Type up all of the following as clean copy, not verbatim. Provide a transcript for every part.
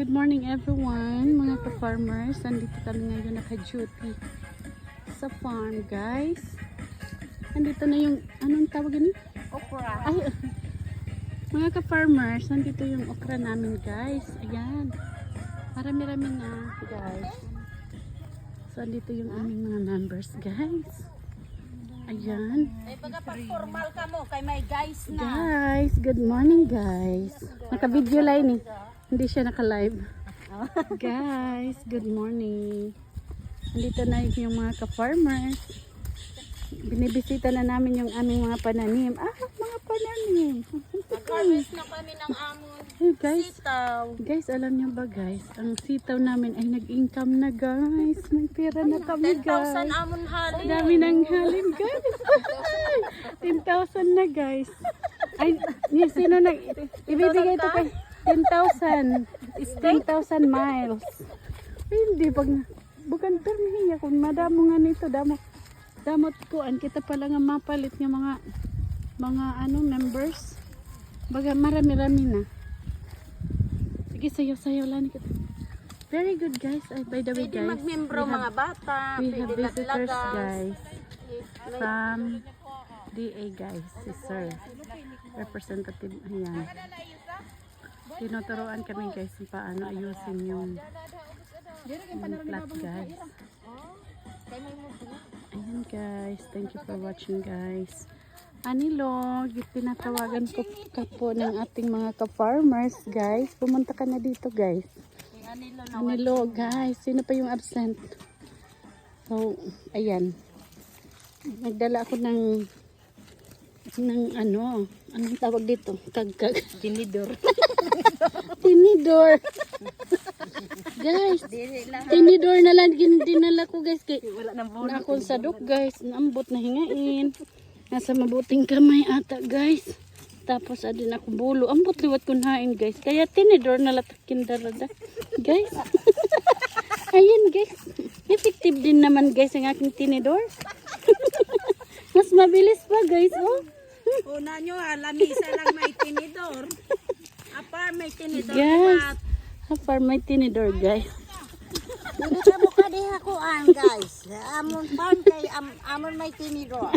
Good morning everyone, mga ka-farmers. Nandito kami ngayon naka-duty sa farm, guys. Nandito na yung, anong tawag yun? Okra. Ay, mga ka-farmers, nandito yung okra namin, guys. Ayan. Marami-rami na, guys. So, nandito yung aming mga members, guys. Ayan. Ay, baga pag formal ka mo, kay may guys na. Guys, good morning, guys. Naka-video line eh. Hindi siya naka-live. Guys, good morning. Nandito na yung mga ka-farmers. Binibisita na namin yung aming mga pananim. Mga pananim. Nag-harvest na kami ng amon. Hey guys, Sitaw. guys, alam niyo ba guys, ang sitaw namin ay nag-income na guys. May pera na kami 10,000 guys. amon halin. Dami ng halin guys. 10,000 na guys. Ay, sino na, ibibigay ito kay 10,000. 10,000 miles. Ay, hindi, pag, bukan permihiya, kung madamo nga nito, damot ko, kita pala nga mapalit ng mga members. Baga, marami-rami na. Sige, sayo-sayo lang kita. Very good guys. Ay, by the way Pwede guys, magmembro mga bata. we have Pwede visitors naglagas. guys from DA guys, si sir representative. Ayan, tinuturuan kami guys kung paano ayusin yung plat guys. Ayan guys, thank you for watching guys. Anilo, pinatawagan ko ka po ng ating mga ka-farmers guys. Pumunta ka na dito guys. Anilo guys, sino pa yung absent? So, ayan. Nagdala ako ng anong tawag dito? Kagkag. Tinidor. Tinidor. Guys, tinidor na lang dinala ko guys. Wala nang Na akong sadok guys. Naambot na hingain. Nasa mabuting kamay ata guys. Tapos adin ako bulo. Ambot liwat ko nain guys. Kaya tinidor na latakin darada. Guys. Ayan guys. Effective din naman guys ang aking tinidor. Mas mabilis pa guys. Oh. Una nyo, lamisa lang may tinidor. Apar may tinidor. Guys. Hapar may tinidor guys. Hindi ka mo kadihakuan guys. Amon farm kay amon may tinidor.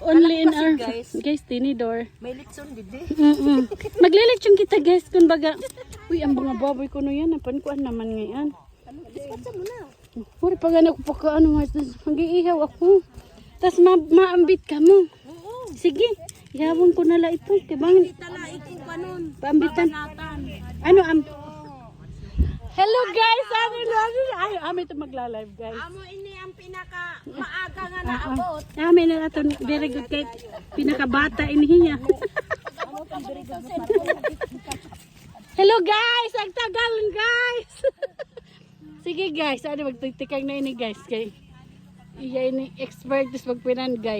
Only in Kasi, our guys, tinidor. May litson didi. Maglilitsyon kita guys kung baga. Uy, ang mga baboy ko no yan. Napankuan naman ngayon. Diskatsa mo na. Uri pag anak ko pa ka mag-iihaw ako. Tapos maambit ka mo. Sige, ihawon ko na lang ito. Tibang, Tala ito pa nun. paambitan. Babanatan. Hello guys! Ami ito magla-live guys. Amo ini ang pinaka maaga nga naabot. Ami na ito. Very good kay pinakabata inihiya. Hello guys! Ang tagalon guys! Sige guys, ano magtitikang na ini guys. Kay iya ini expert is magpinan guys.